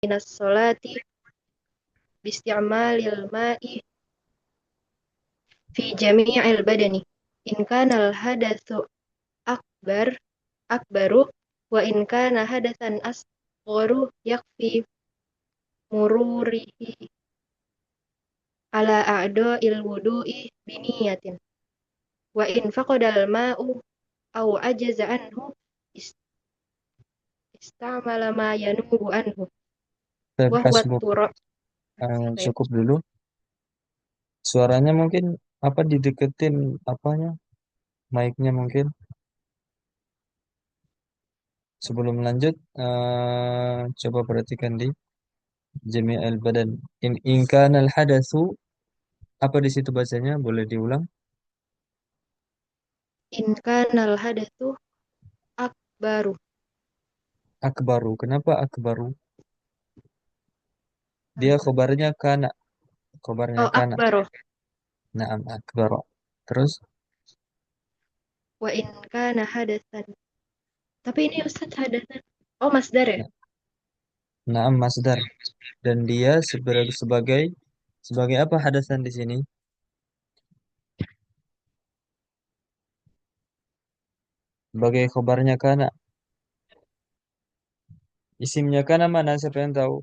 minas sholati bisti'malil ma'i fi jami'il badani. In kana al hadatsu akbar akbaru wa in kana hadatsan asgharu yakfi mururihi ala a'dha'il wudu'i biniyatin. Wa in faqadal ma'u aw ajaza anhu istamala ma yanubu anhu Baik, wa huwa hasbuk. turab. Baik. Cukup dulu. Suaranya mungkin apa dideketin apanya? Mic-nya mungkin. Sebelum lanjut, coba perhatikan di jami'al badan. In kana al hadatsu, apa di situ bacanya? Boleh diulang? In kana al hadatsu akbaru. Akbaru. Kenapa akbaru? Dia khobarnya kana. Khobarnya Oh, kana. akbaru. Naam akbaru. Terus, Wa in kana hadatsan. Tapi ini Ustaz hadatsan. Oh, masdar ya? naam masdar. Dan dia sebagai sebagai apa hadasan di sini? Sebagai khobarnya kana. Isimnya kana mana? Siapa yang tahu?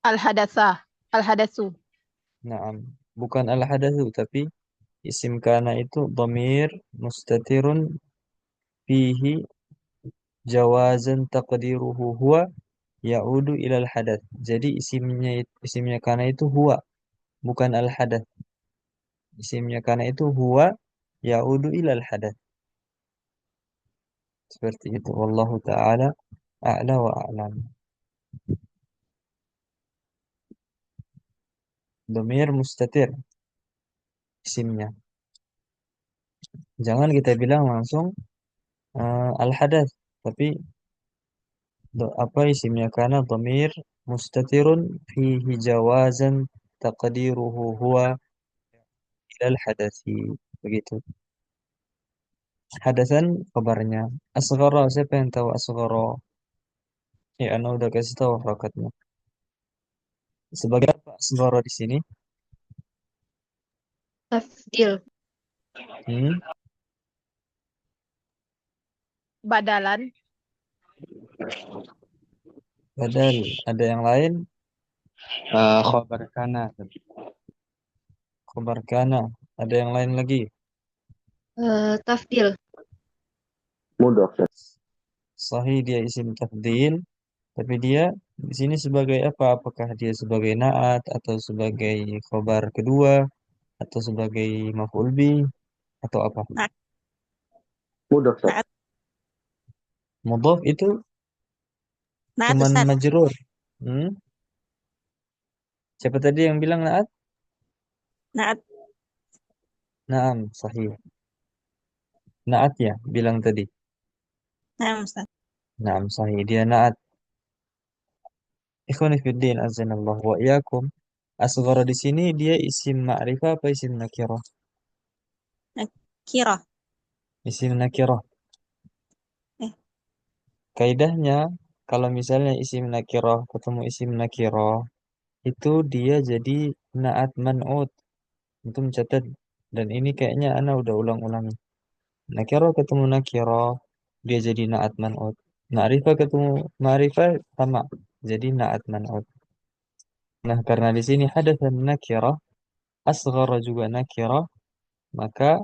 Al-hadasa, al-hadasu. Naam. Bukan al-hadatsu tapi isim kana itu dhamir mustatirun fihi jawazan taqdiruhu huwa ya'udu ilal hadath. Jadi isimnya kana itu huwa, bukan al hadath. Isimnya kana itu huwa ya'udu ilal hadath. Seperti itu. Wallahu taala a'la wa a'lam. Dhamir mustatir isimnya. Jangan kita bilang langsung al hadath, tapi apa isimnya kana dhamir mustatirun fihi jawazan taqdiruhu huwa ilal hadathi. Begitu. Hadasan kabarnya. Asghara, siapa yang tahu asghara? Ya, Ana udah kasih tahu harokatnya. Sebagai apa asghara di sini? Tafdil. Hmm? Badalan. Padahal ada yang lain. Khabar kana. Khabar kana. Ada yang lain lagi. Tafdil. Sahih dia isim tafdil. Tapi dia di sini sebagai apa? Apakah dia sebagai naat atau sebagai khabar kedua atau sebagai maf'ul bih atau apa? Naat, Mudah, Ustaz. naat, Mudhaf itu naat cuman Ustaz. majrur. Hmm? Siapa tadi yang bilang naat? Naat, Naam, sahih. Naat ya, bilang tadi. naam Ustaz. Naam, sahih. Dia naat. Ikhwani fiddin, azanallahu wa iyakum. Asghara di sini dia isim ma'rifah apa isim nakirah? Nakirah. Isim nakirah. Eh, Kaidahnya, kalau misalnya isim nakirah ketemu isim nakirah, itu dia jadi naat man'ud. Untuk mencatat. Dan ini kayaknya ana udah ulang-ulang. Nakirah ketemu nakirah, dia jadi naat man'ud. Ma'rifah ketemu ma'rifah sama. Jadi naat man'ud. Nah, karena di sini hadatsan nakirah, asghara juga nakirah, maka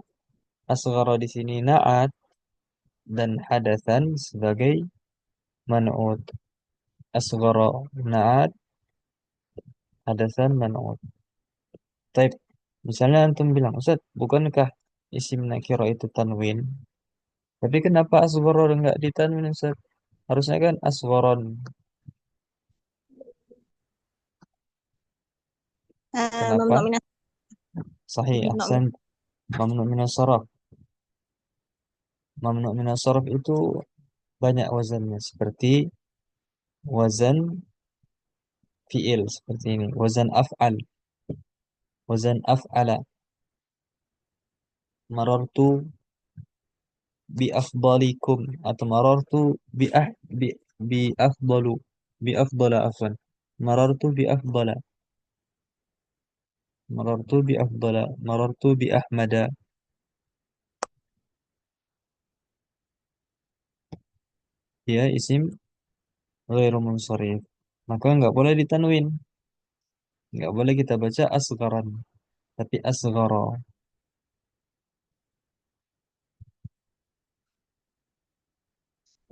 asghara di sini naat dan hadatsan sebagai man'ut. Asghara naat, hadatsan man'ut. Taib. Misalnya antum bilang, Ustaz, bukankah isim nakirah itu tanwin? Tapi kenapa asghara enggak ditanwin, Ustaz? Harusnya kan asgharon. mamnu Kenapa? minas, Sahih, mamnu ahsan. Mamnu minas saraf. Mamnu minas saraf itu banyak wazannya. Seperti wazan fi'il seperti ini, wazan af'al, wazan af'ala, marartu bi afdalikum atau marartu bi afdalu. Biafdala afwan. Marartu biafdala. Marartu biafdala. Marartu bi Ahmada. Dia isim ghairu munsharif. Maka nggak boleh ditanwin. Nggak boleh kita baca asgaran. Tapi asgara.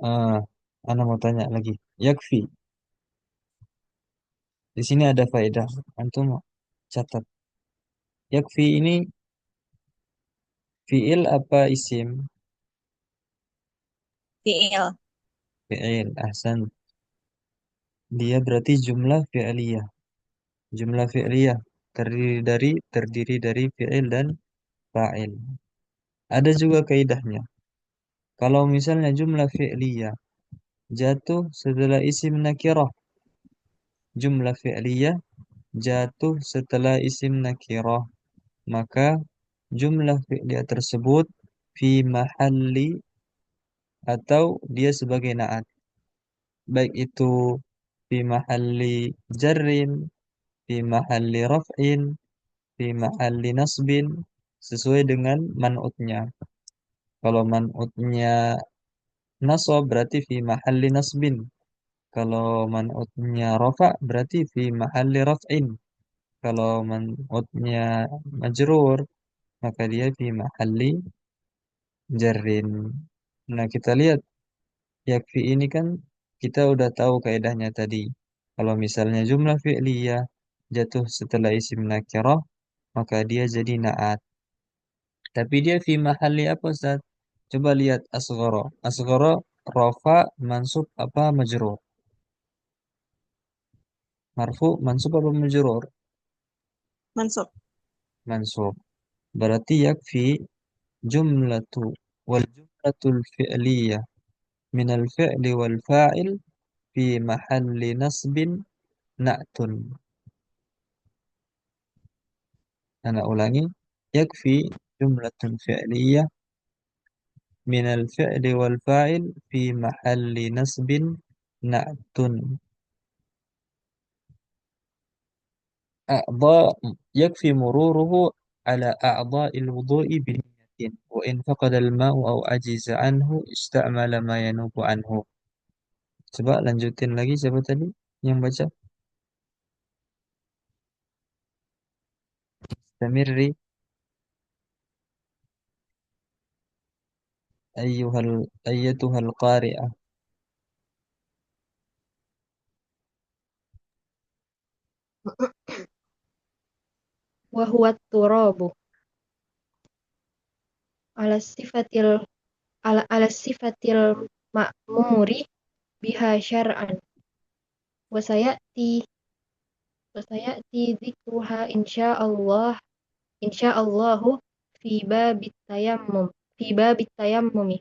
Ah, Ana mau tanya lagi. Yakfi. Di sini ada faedah. Antum catat. Yakfi ini fiil apa isim? Fiil. Fiil. Ahsan. Dia berarti jumlah fi'liyah. Jumlah fi'liyah terdiri dari fi'il dan fa'il. Ada juga kaidahnya. Kalau misalnya jumlah fi'liyah jatuh setelah isim nakirah, jumlah fi'liyah jatuh setelah isim nakirah, maka jumlah fi'liyah tersebut fi mahalli atau dia sebagai naat. Baik itu fi mahalli jarrin, fi mahalli raf'in, fi mahalli nasbin, sesuai dengan man'utnya. Kalau man'utnya nasab berarti fi mahalli nasbin. Kalau man'utnya rafa berarti fi mahalli raf'in. Kalau man'utnya majrur maka dia fi mahalli jarrin. Nah, kita lihat yakfi ini kan kita udah tahu kaidahnya tadi. Kalau misalnya jumlah fi'liyah jatuh setelah isim nakirah, maka dia jadi na'at. Tapi dia fi mahalli apa, Ustaz? Coba lihat asghara. Asghara rafa mansub apa majrur? Marfu mansub apa majrur? Mansub. Mansub. Berarti yakfi jumlatu wal jumlatul fi'liyah min al fi'li wal fa'il fi mahalli nasbin na'tun. Ana ulangi. Yakfi jumlatul fi'liyah min al fi'li wal fa'il fi mahalli nasbin na'tun. أعضاء يكفي مروره على أعضاء الوضوء بنية وإن فقد الماء أو عجز عنه استعمل ما ينوب عنه. Coba lanjutin lagi, siapa tadi yang baca? Tamirri ayyatuhal qari'ah. Wa huwa turabu ala sifatil ala sifatil ma'muri biha syar'an wa sayati dzikruha insyaallahu fi babit tayammumi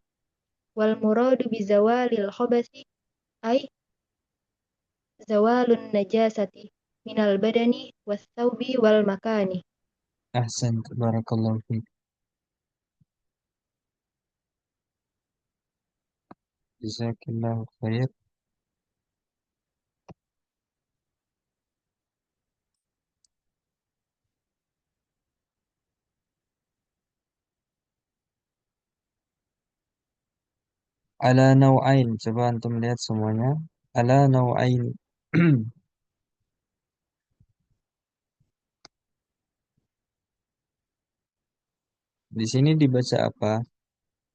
wal muradu bi zawalil khabasi ay zawalun najasati minal badani was thawbi wal makani. Ahsan, barakallahu fiik. Jazakillahu khair. Ala nau'ain. Coba antum lihat semuanya. Ala nau'ain. Di sini dibaca apa?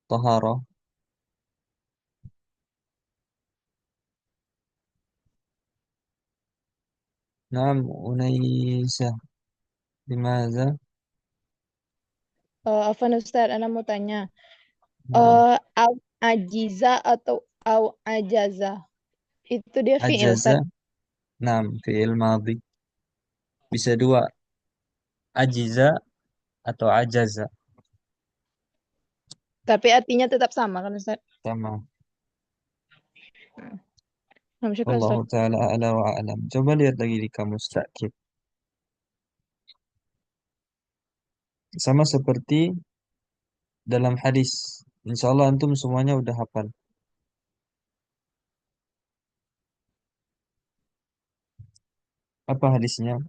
Taharah. Naam, Unaisah. Limaza? Afan Ustaz, Ana mau tanya. Naam. Au ajiza atau au ajaza? Itu dia fi'il, Ajaza. Ustaz. Naam, fi'il madhi. Bisa dua. Ajiza atau ajaza. Tapi artinya tetap sama kan, Ustaz? Sama. Nah, syukur, Allah Ustaz. Ta'ala a'la wa a'lam. Coba lihat lagi di kamus takkib. Sama seperti dalam hadis. Insya Allah antum semuanya udah hafal. Apa hadisnya?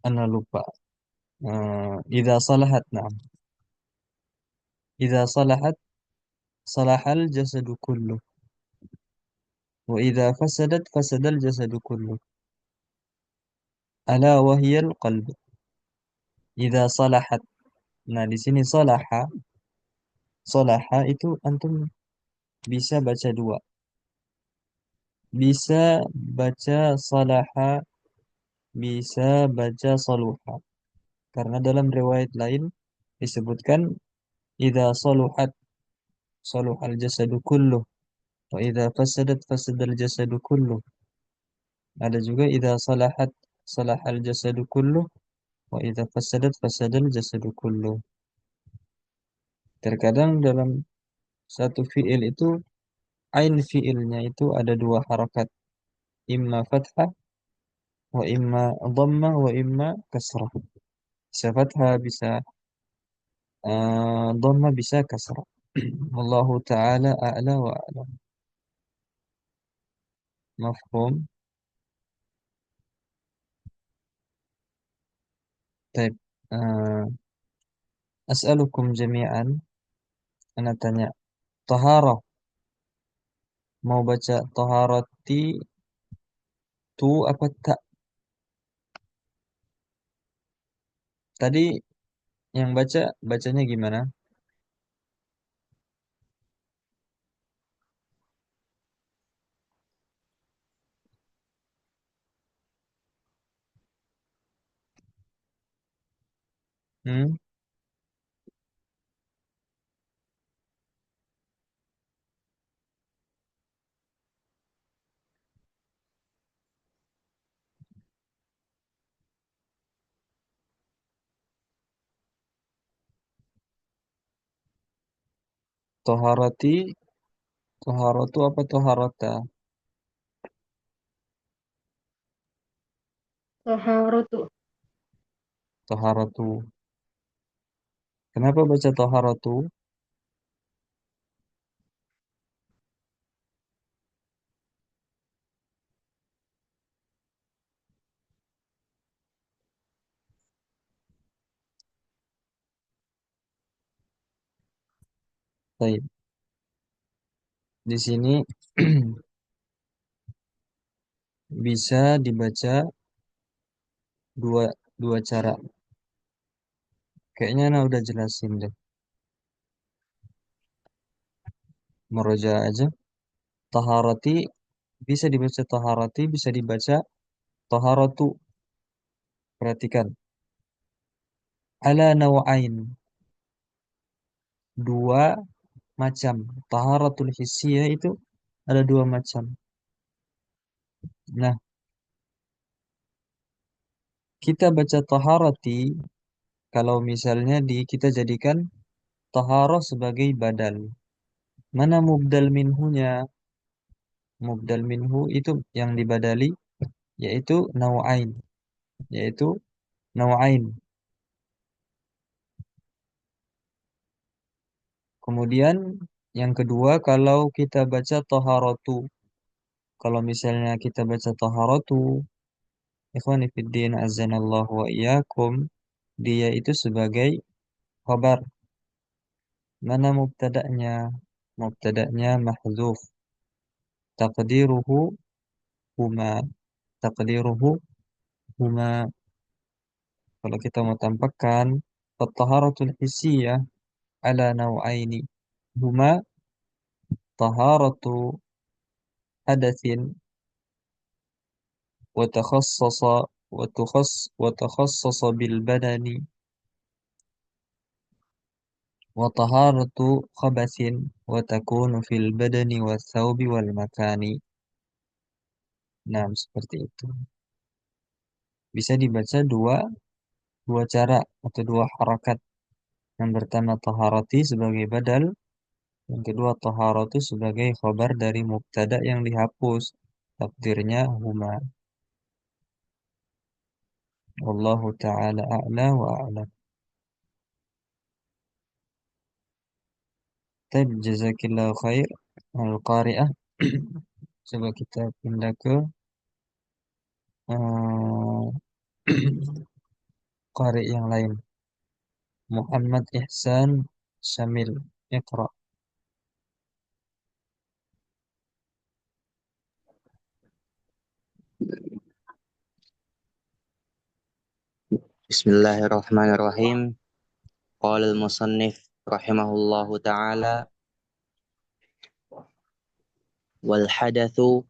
Ana lupa. Idza salahat, na'am. Idza salahat salahal jasadu kullu. Wa idza fasadat fasadal jasadu kullu. Ala wahiyal qalb. Idza salahat. Nah, di sini salaha, salaha itu antum bisa baca dua. Bisa baca salaha, bisa baca saluha. Karena dalam riwayat lain disebutkan idza saluhat saluhal jasadu kulluh wa idza fasadat fasadal jasadu kulluh. Ada juga idza salahat salahal jasadu kulluh wa idza fasadat fasadal jasadu kulluh. Terkadang dalam satu fiil itu ain fiilnya itu ada dua harakat, imma fathah wa imma dhammah wa imma kasrah. Bisa fathah, bisa dhammah, bisa kasrah. Wallahu ta'ala a'la wa a'lam. Mafhum? Baik. As'alukum jami'an. Ana tanya. Taharah. Mau baca taharati tu apa tak? Tadi yang bacanya gimana? Hmm? Taharati, taharatu apa taharata? Taharatu. Taharatu. Kenapa baca taharatu? Baik. Di sini bisa dibaca dua dua cara. Kayaknya Ana udah jelasin deh. Meroja aja. Taharati bisa dibaca taharati, bisa dibaca taharatu. Perhatikan. Ala naw'ain. Dua macam. Taharatul hissiyah itu ada dua macam. Nah, kita baca taharati kalau misalnya kita jadikan taharah sebagai badal. Mana mubdal minhunya? Mubdal minhu itu yang dibadali yaitu naw'ain, yaitu naw'ain. Kemudian yang kedua kalau kita baca taharatu. Kalau misalnya kita baca taharatu, ikhwani fiddin azanallahu wa iyyakum, dia itu sebagai khabar. Mana mubtada'nya? Mubtada'nya mahdzuf. Taqdiruhu huma. Taqdiruhu huma. Kalau kita mau tampakkan at-taharatul hissiyah ala naw'aini. Huma taharatu hadatsin wa takhassasa wa takhassasa bil badani wa taharatu khabatsin wa takunu fil badani was thawbi wal makani. Nah, seperti itu. Bisa dibaca dua cara atau dua harakat. Yang pertama taharati sebagai badal, yang kedua taharatu sebagai khabar dari mubtada yang dihapus. Takdirnya huma. Wallahu ta'ala a'la wa a'lam. Taib jazakillahu khair al-qari'ah. Coba kita pindah ke eh, qari yang lain. Muhammad Ihsan Syamil. Iqra. Bismillahirrahmanirrahim. Qala al-musannif rahimahullahu ta'ala wal hadatsu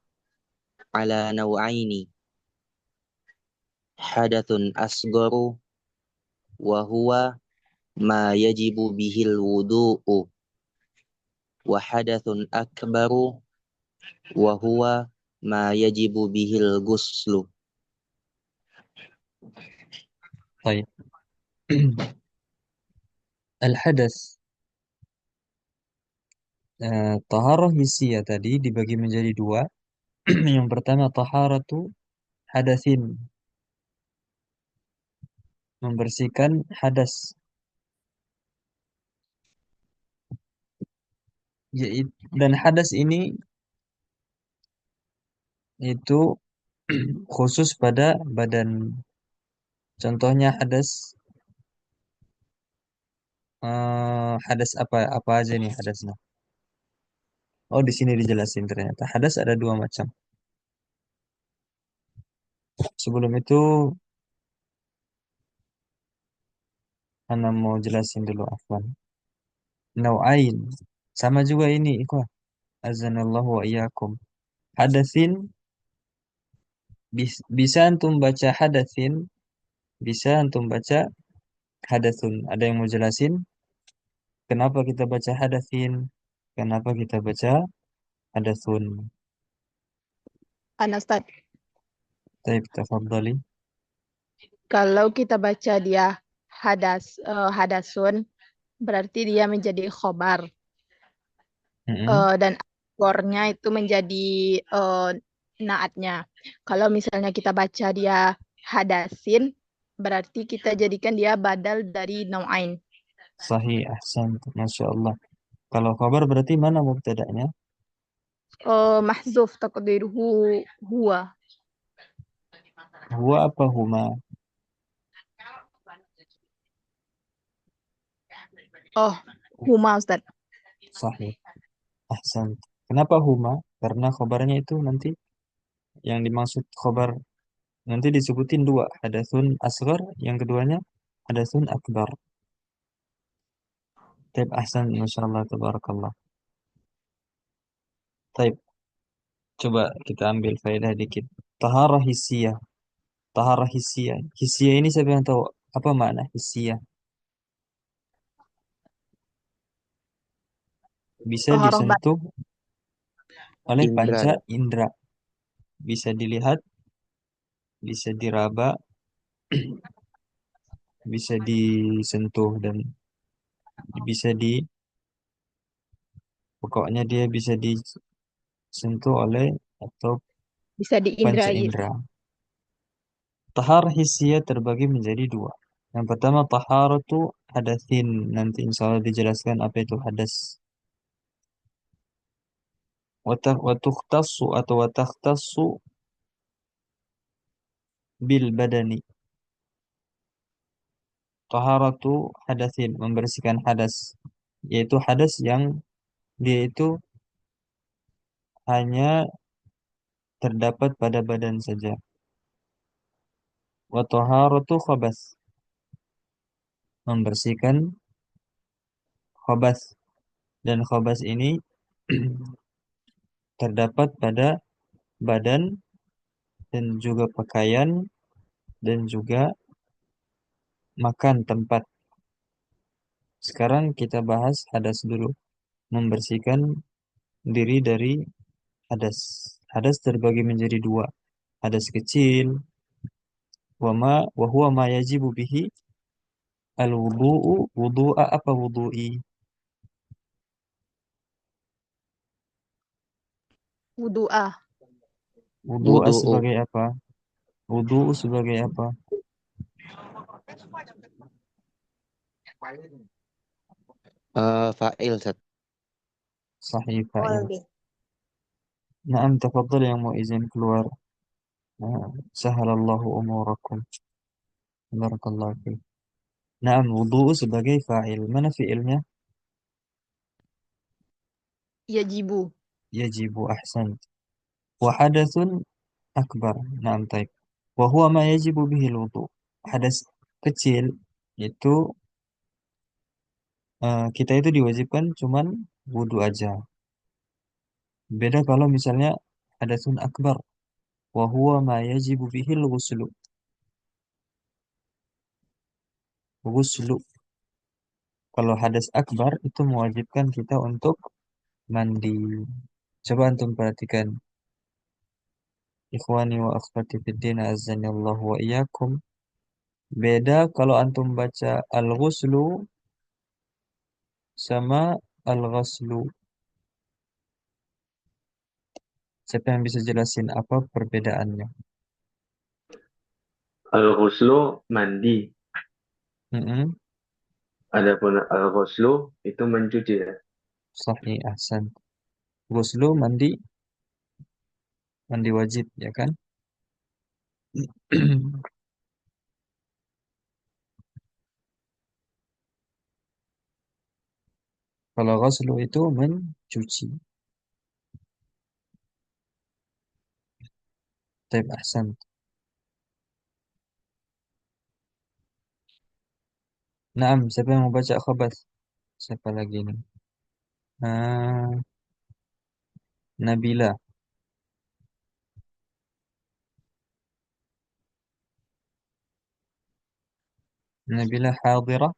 ala naw'aini. Hadathun asgharu wa huwa ma yajibu bihil wudu'u wa hadathun akbaru wa huwa ma yajibu bihil ghuslu. Baik. Al-hadas. Taharah hissiyah tadi dibagi menjadi dua. Yang pertama taharatu hadatsin, membersihkan hadas, dan hadas ini itu khusus pada badan. Contohnya hadas apa aja nih hadasnya? Oh, di sini dijelasin ternyata hadas ada dua macam. Sebelum itu Ana mau jelasin dulu, afwan. Nau'ain. Sama juga ini, ikhwah. Azanallahu wa iyyakum. Hadatsin, bisa antum baca hadatsin, bisa antum baca hadatsun. Ada yang mau jelasin kenapa kita baca hadatsin, kenapa kita baca hadatsun? Anastad, Baik, tafadhali. kalau kita baca dia hadasun, berarti dia menjadi khobar. Dan gornya itu menjadi naatnya. Kalau misalnya kita baca dia hadasin, berarti kita jadikan dia badal dari nau'ain. Sahih, ahsan, Masya Allah. Kalau khabar berarti mana mubtada'nya? Mahzuf taqdiruhu huwa. Huwa apa huma? Oh, huma Ustaz. Sahih, ahsan. Kenapa huma? Karena khabarnya itu nanti yang dimaksud khabar nanti disebutin dua, hadatsun asghar, yang keduanya hadatsun akbar. Taib, ahsan, masyaallah, tabarakallah. Taib, coba kita ambil faedah dikit. Taharah hissiyah. Taharah hissiyah. Hissiyah ini siapa yang tahu apa makna hissiyah? Bisa Taharah disentuh oleh Indra. panca indera. Bisa dilihat, bisa diraba, bisa disentuh, dan bisa pokoknya dia bisa disentuh oleh atau bisa panca diindrai. indera. Tahar hissiyah terbagi menjadi dua. Yang pertama taharatu hadatsin. Nanti insya Allah dijelaskan apa itu hadas. Watukhtassu atau watakhtassu bil badani. Taharatu hadatsin, membersihkan hadas. Yaitu hadas yang dia itu hanya terdapat pada badan saja. Wa taharatu khabas, membersihkan khabas, dan khabas ini terdapat pada badan dan juga pakaian dan juga makan tempat. Sekarang kita bahas hadas dulu, membersihkan diri dari hadas. Hadas terbagi menjadi dua, hadas kecil, wa huwa ma yajibu bihi al-wudu'u. Wudu'a apa wudu'i? Wudu'ah. Wudu'a Wudu'u. sebagai apa? Wudu'u sebagai apa? Fa'il, Ustaz. Sahih, fa'il. Naam, tafadhal yang mau izin keluar. Sahalallahu umurakum. Barakallahu fiik. Naam, wudu sebagai fa'il. Mana fi'ilnya? Yajibu. Yajibu, ahsan. Wa hadathun akbar. Naam, taib. Wa huwa ma yajibu bihi wudu. Hadas kecil itu kita itu diwajibkan cuman wudu aja. Beda kalau misalnya hadasun akbar. Wa huwa ma yajibu bihi ghuslu. Ghuslu. Kalau hadas akbar itu mewajibkan kita untuk mandi. Coba antum perhatikan. Ikhwani wa akhwati fiddin azani Allah wa iyyakum. Beda kalau antum baca al-ghuslu sama al-ghaslu. Siapa yang bisa jelasin apa perbedaannya? Al-ghuslu mandi. Mm-mm. Adapun al-ghuslu itu mencuci ya. Sahih, ahsan. Ghuslu mandi, mandi wajib ya kan? Kalau ghuslu itu mencuci. Taib, ahsan. Naam, siapa yang mau baca khabath? Siapa lagi nih? Ah, Nabila. Nabila hadirah.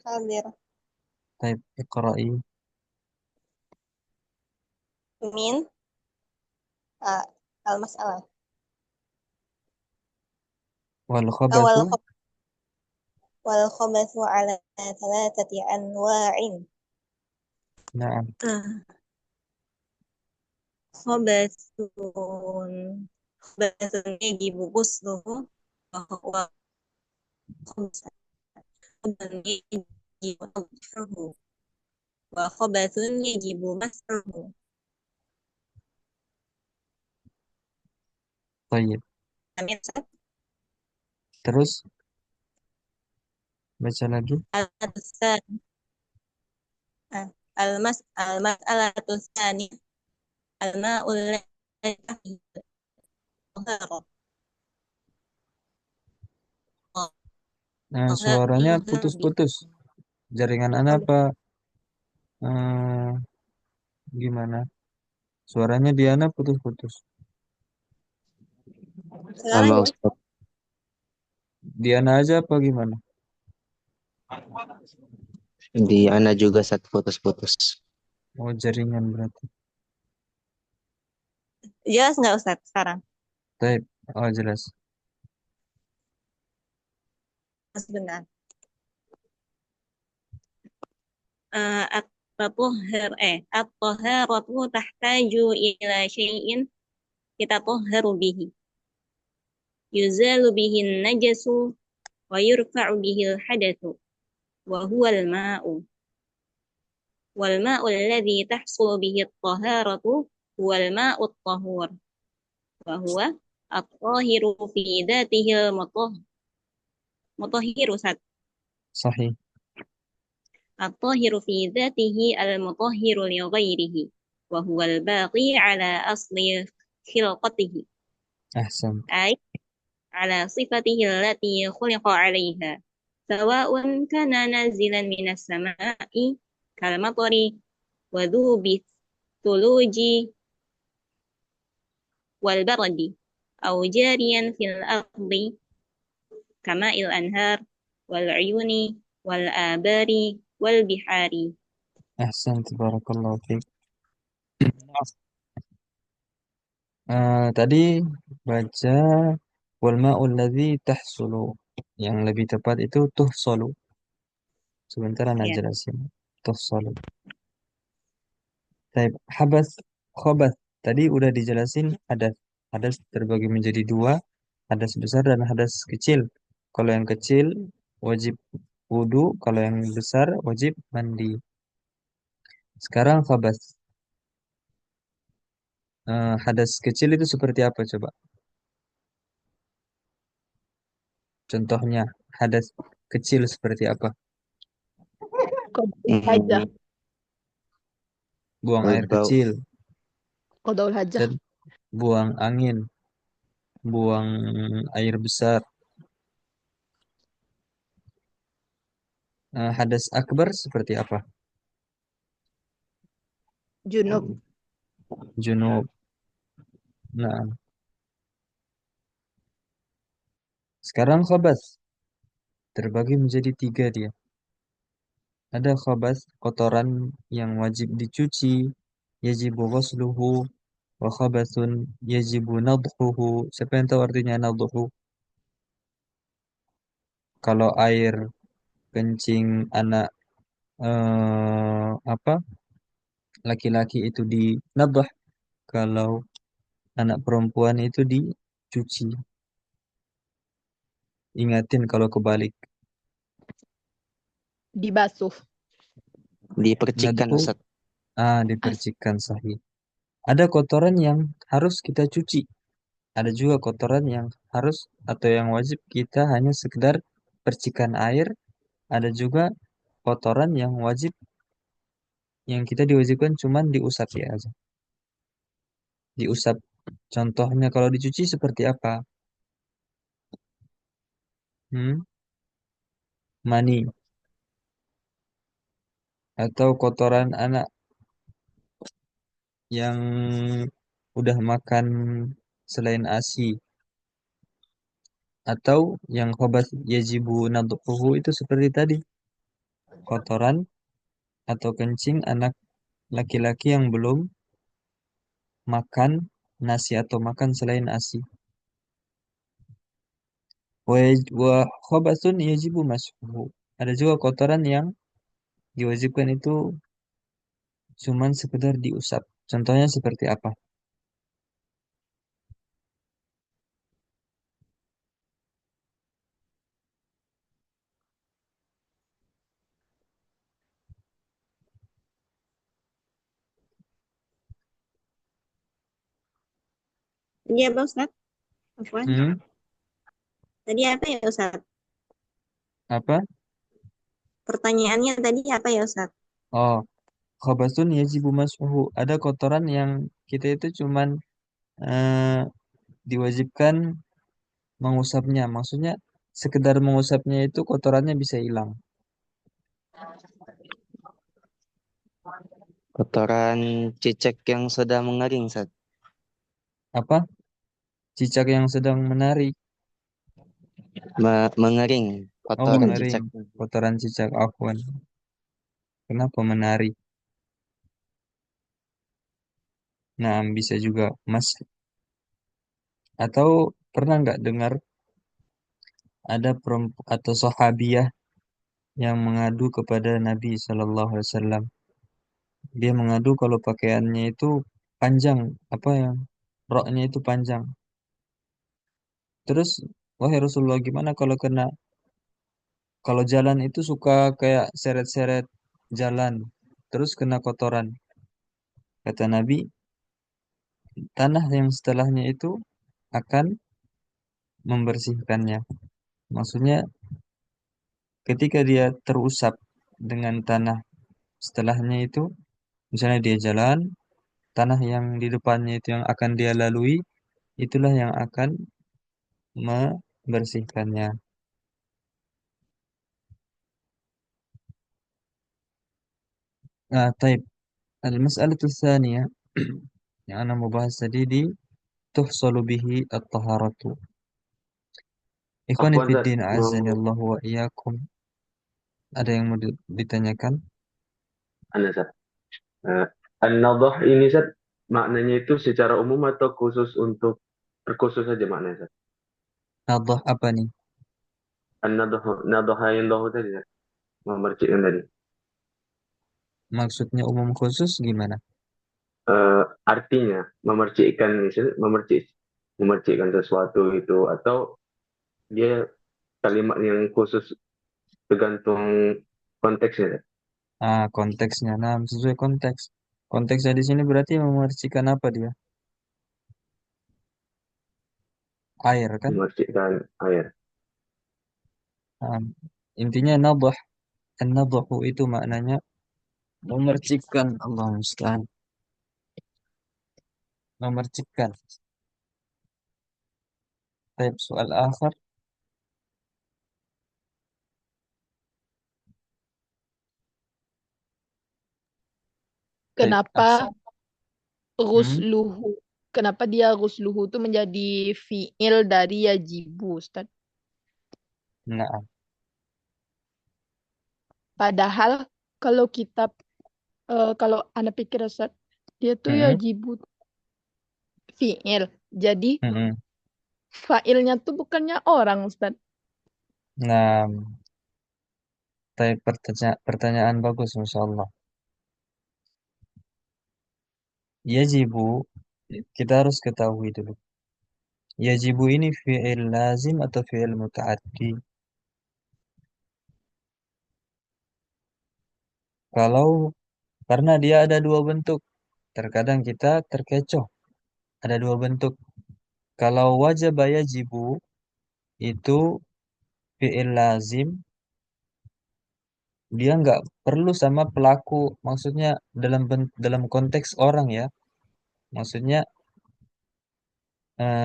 Hadir. Taib, iqra'i. Min al-mas'alah. Wal Awal khabathu. wal khabathu ala thalathati anwa'in. Naam, Khabathun khabathun yajibu ghusluhu wa huwa khabthun yajibu nadhuhu wa khabathun yajibu mashuhu. taib. Amin. Terus baca lagi. Al-Adsan al-mas'alatu tsaniyah al-ma'ul ladzi tahara. Nah, suaranya putus-putus. Jaringan Anda apa? Gimana? Suaranya Diana putus-putus. Sekarang Halo gimana? Ustaz. Diana aja apa gimana? Di Ana juga saat putus-putus. Oh, jaringan berarti. Jelas nggak Ustaz sekarang? Taib. Oh, jelas. Sebentar. At-tahhir at-taharatu tahtaju ila syai'in yatatahharu bihi. Yuzalu bihi an-najasu wa yurfa'u bihi al-hadatsu wa huwa al-ma'u. Wal ma'u alladhi tahsulu bihi at-taharatu huwa al-ma'u at-tahur. Wa huwa at-tahiru fi dzatihi al-mutahhiru Sahih. الطاهر في ذاته المطهر لغيره وهو الباقي على أصل خلقته Ahsan. أي على صفته التي خلق عليها سواء كان نازلا من السماء كالمطر وذوب الثلوج والبرد أو جاريا في الأرض كماء الأنهار والعيون والآبار والبحار. Ahsan. Tabarakallahu fiik. Tadi baca wal ma'ul ladzi tahsulu. Yang lebih tepat itu tuhsalu. Sebentar Ana Ya. jelasin. Tuhsalu. Taib. Habas, khobath. Tadi udah dijelasin hadas. Hadas terbagi menjadi dua. Hadas besar dan hadas kecil. Kalau yang kecil wajib wudu. Kalau yang besar wajib mandi. Sekarang khabath. Hadas kecil itu seperti apa coba? Contohnya, hadas kecil seperti apa? Qadaul hajah. Hmm, Buang air bau kecil Qadaul hajah. dan buang angin, buang air besar. Hadas akbar seperti apa? Junub. Junub. Nah, sekarang khabas terbagi menjadi tiga dia. Ada khabas kotoran yang wajib dicuci, yajibu ghusluhu, wa khabasun yajibu nadhuhu. Siapa yang tahu artinya nadhuhu? Kalau air kencing anak apa? Laki-laki itu dinadhah, kalau anak perempuan itu dicuci. Ingatin kalau kebalik. Dibasuh. dipercikan Nadhu, Ustaz. dipercikan sahih. Ada kotoran yang harus kita cuci. Ada juga kotoran yang harus atau yang wajib kita hanya sekedar percikan air. Ada juga kotoran yang wajib yang kita diwajibkan cuman diusap ya aja. Diusap. Contohnya kalau dicuci seperti apa? Hmm? Mani atau kotoran anak yang udah makan selain ASI atau yang khobat yajibu nadhuhu itu seperti tadi, kotoran atau kencing anak laki-laki yang belum makan nasi atau makan selain ASI. Wa khobatun yajibu mashuhu. Ada juga kotoran yang diwajibkan itu cuman sekedar diusap. Contohnya seperti apa? Iya, Pak Ustaz. Afwan. Hmm? Tadi apa ya, Ustaz? Apa? Pertanyaannya tadi apa ya, Ustaz? Oh, khobatun yajibu mashuhu. Ada kotoran yang kita itu cuman eh, diwajibkan mengusapnya. Maksudnya sekedar mengusapnya itu kotorannya bisa hilang. Kotoran cicak yang sudah mengering Ustaz. Apa? Cicak yang sedang menari. Mengering Oh, kotoran mengering. cicak. Kotoran cicak, afwan. Kenapa menari? Nah, bisa juga mas. Atau pernah nggak dengar ada perempuan atau sahabiah yang mengadu kepada Nabi Shallallahu Alaihi Wasallam. Dia mengadu kalau pakaiannya itu panjang, apa yang roknya itu panjang. Terus, wahai Rasulullah, gimana kalau jalan itu suka kayak seret-seret jalan, terus kena kotoran. Kata Nabi, tanah yang setelahnya itu akan membersihkannya. Maksudnya ketika dia terusap dengan tanah setelahnya itu, misalnya dia jalan, tanah yang di depannya itu yang akan dia lalui, itulah yang akan membersihkannya. Nah, taib. Al-mas'alatu tsaniyah yang ana mau bahas tadi di tuhsalu bihi at-taharatu. Ikhwani Afwan, fid Ustaz. din, azani Mau Allah wa iyyakum. Ada yang mau ditanyakan? Anda, Ustaz. Eh, An-nadhah ini, Ustaz, maknanya itu secara umum atau khusus untuk terkhusus saja maknanya, Ustaz? Nadah apa nih? An-nadhah, nadhah yang lahu tadi, Ustaz. Memercikkan tadi. Maksudnya umum khusus gimana? Artinya memercikkan, misalnya memercikkan sesuatu itu, atau dia kalimat yang khusus tergantung konteksnya, Ustaz? Konteksnya. Nah, sesuai konteks. Konteksnya di sini berarti memercikan apa dia? Air kan? memercikkan air. Nah, intinya nadah. An-nadhu itu maknanya memercikkan. Allah musta'an. Memercikkan. Baik, soal akhir. Baik, Kenapa Hmm? rusluhu? Kenapa dia rusluhu itu menjadi fiil dari yajibu, Ustaz? Nah, Padahal kalau kita kalau anak pikir Ustaz, dia tuh hmm, yajibu fiil. Jadi hmm. failnya tuh bukannya orang, Ustaz. Nah, baik, pertanyaan bagus, Masya Allah. Yajibu, kita harus ketahui dulu. Yajibu ini fi'il lazim atau fi'il muta'addi? Kalau karena dia ada dua bentuk, terkadang kita terkecoh. Ada dua bentuk. Kalau wajib yajibu itu fi'il lazim, dia nggak perlu sama pelaku. Maksudnya dalam konteks orang ya. Maksudnya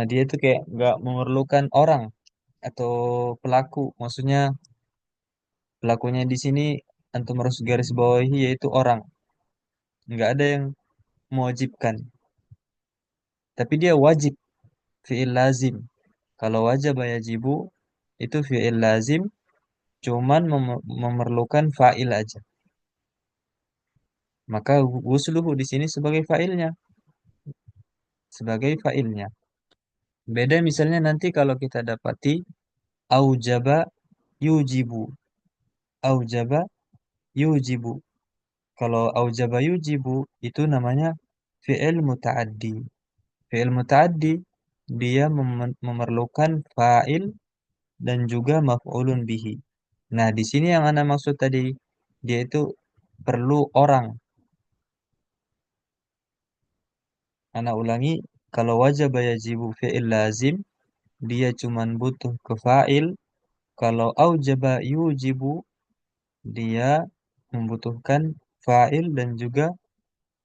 dia itu kayak nggak memerlukan orang atau pelaku. Maksudnya pelakunya di sini antum harus garis bawahi yaitu orang. Nggak ada yang mewajibkan. Tapi dia wajib fi'il lazim. Kalau wajib yajibu itu fi'il lazim cuman memerlukan fa'il aja. Maka wusluhu di sini sebagai fa'ilnya, sebagai fa'ilnya. Beda misalnya nanti kalau kita dapati aujaba yujibu, aujaba yujibu. Kalau aujaba yujibu itu namanya fi'il muta'addi. Fi'il muta'addi dia memerlukan fa'il dan juga maf'ulun bihi. Nah, di sini yang Anda maksud tadi, dia itu perlu orang. Anda ulangi, kalau wajib yajibu fi'il lazim, dia cuman butuh ke fa'il. Kalau aujaba yujibu, dia membutuhkan fa'il dan juga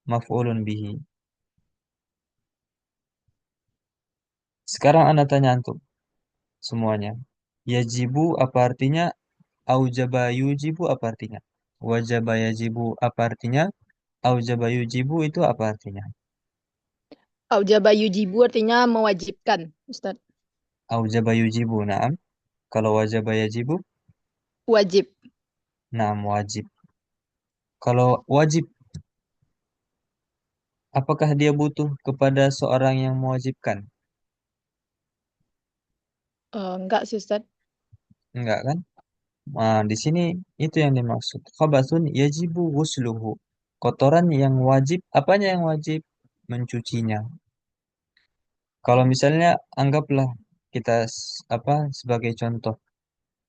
maf'ulun bihi. Sekarang Anda tanya antum semuanya. Yajibu apa artinya? Aujaba yujibu apa artinya? Wajaba yajibu apa artinya? Aujaba yujibu itu apa artinya? Aujaba yujibu artinya mewajibkan, Ustaz. Aujaba yujibu, naam. Kalau wajaba yajibu, Wajib. naam wajib. Kalau wajib, apakah dia butuh kepada seorang yang mewajibkan? Enggak sih, Ustaz. Enggak kan? Nah, di sini itu yang dimaksud. Khabathun yajibu ghusluhu. Kotoran yang wajib, apanya yang wajib? Mencucinya. Kalau misalnya anggaplah kita apa sebagai contoh.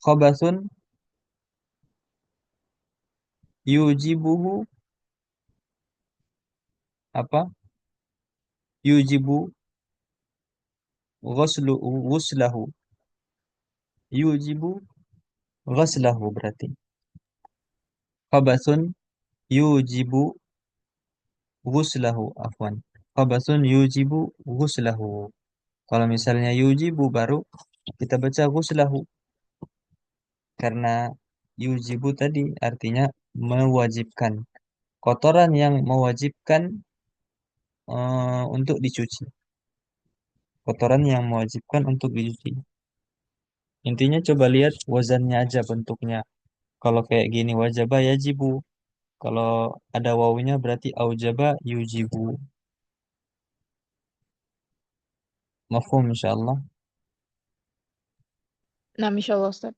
Khabathun yujibuhu apa? Yujibu ghuslahu. Yujibu ghuslahu berarti. Khabathun yujibu ghuslahu afwan. Khabathun yujibu ghuslahu. Kalau misalnya yujibu baru kita baca ghuslahu karena yujibu tadi artinya mewajibkan. Kotoran yang mewajibkan untuk dicuci. Kotoran yang mewajibkan untuk dicuci. Intinya coba lihat wazannya aja bentuknya. Kalau kayak gini wajaba yajibu. Kalau ada wawunya berarti aujaba yujibu. Mafhum insyaallah. Nah, insyaallah, Ustaz.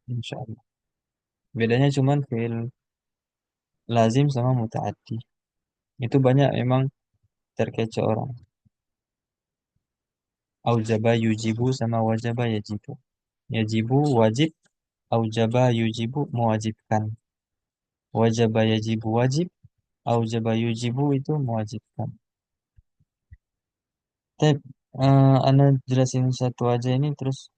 Insyaallah. Bedanya cuman fi'il lazim sama muta'addi. Itu banyak memang terkecoh orang. Aujaba yujibu sama wajaba yajibu. Yajibu wajib, aujaba yujibu mewajibkan. Wajaba yajibu wajib, aujaba yujibu itu mewajibkan. Tapi Ana jelasin satu aja ini terus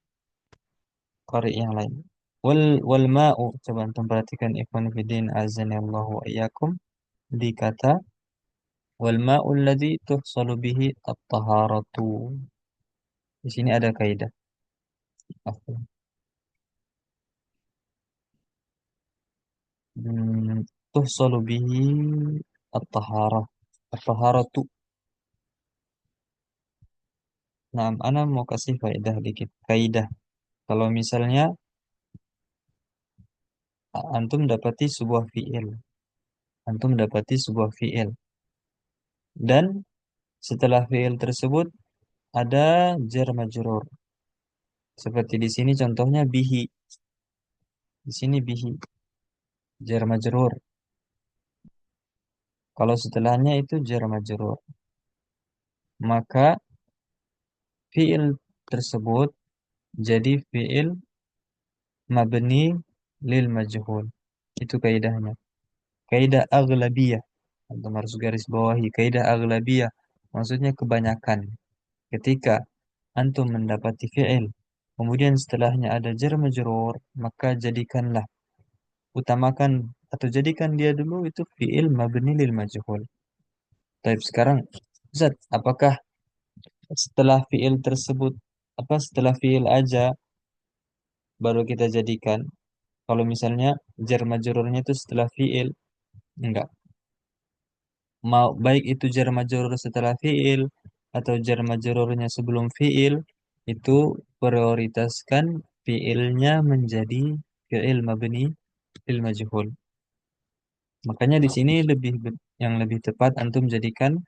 qari yang lain. Wal ma'u, coba antum perhatikan ikhwan fillah azani Allah wa iyyakum, di kata wal ma'u alladhi tuhsalu bihi at-taharatu. Di sini ada kaidah. Afwan. Tuhsalu bihi at-taharah. At-taharatu. Nah, ana mau kasih kaidah dikit. Kaidah. Kalau misalnya antum dapati sebuah fiil, antum dapati sebuah fiil, dan setelah fiil tersebut ada jar majrur. Seperti di sini contohnya bihi. Di sini bihi jar majrur. Kalau setelahnya itu jar majrur, maka fiil tersebut jadi fiil mabni lil majhul. Itu kaidahnya. Kaidah aghlabiyah. Antum harus garis bawahi kaidah aghlabiyah. Maksudnya kebanyakan. Ketika antum mendapati fiil, kemudian setelahnya ada jar majrur, maka jadikanlah, utamakan atau jadikan dia dulu itu fiil mabni lil majhul. Tapi sekarang, Ustaz, apakah setelah fiil tersebut, setelah fiil aja baru kita jadikan? Kalau misalnya jar majrurnya itu setelah fiil, enggak. Mau baik itu jar majrur setelah fiil atau jar majrurnya sebelum fiil, itu prioritaskan fiilnya menjadi fiil mabni lil majhul. Makanya di sini yang lebih tepat antum jadikan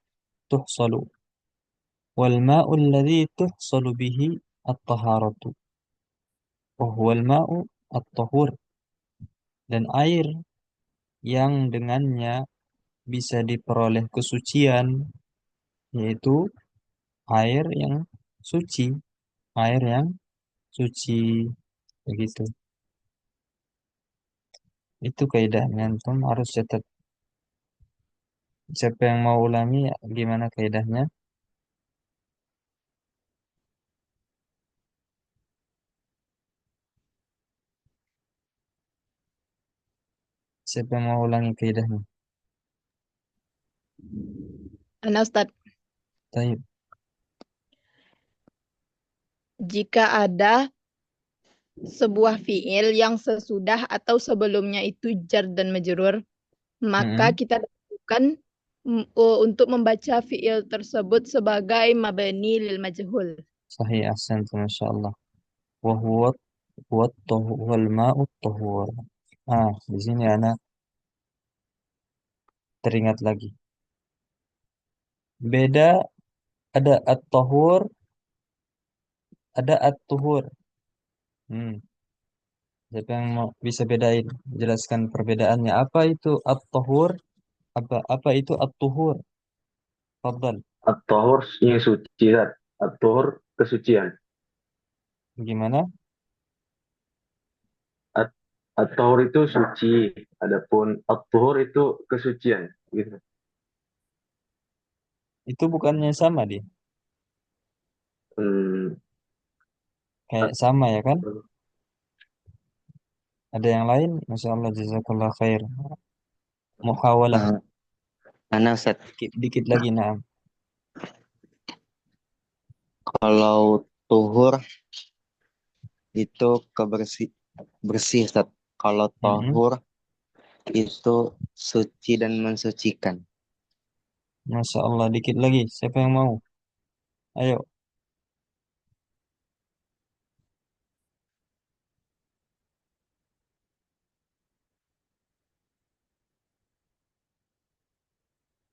tuhsalu. Wal ma'u alladhi tuhsalu bihi at-taharatu. Wa huwa al-ma'u at-tahur. Dan air yang dengannya bisa diperoleh kesucian, yaitu air yang suci, air yang suci, begitu. Itu kaidahnya, antum harus catat. Siapa yang mau ulangi gimana kaidahnya? Siapa yang mau ulangi kaidahnya? Ana Ustaz, Taib. jika ada sebuah fiil yang sesudah atau sebelumnya itu jar dan majrur, maka Mm-mm. kita lakukan untuk membaca fiil tersebut sebagai mabni lil majhul. Sahih, ahsantum, masyaallah. Wa huwa wal ma'u tahur. Di sini ana teringat lagi. Beda, ada at-tahur, ada at-tuhur. Hmm. Siapa yang mau bisa bedain? Jelaskan perbedaannya. Apa itu at-tahur? Apa itu at-tuhur? Fadal. At-tahur yang suci, Zat. At-tahur kesucian. Gimana? At- At-tahur itu suci, adapun at-tuhur itu kesucian, gitu. Itu bukannya sama dia? Hmm, Kayak at- sama ya kan? Ada yang lain? Masya Allah, jazakallah khair. Muhawalah. Eh, Ana Ustaz, Dikit lagi, nah. kalau tuhur itu bersih Ustaz. Kalau Mm-mm. tahur itu suci dan mensucikan. Masya Allah, dikit lagi. Siapa yang mau? Ayo.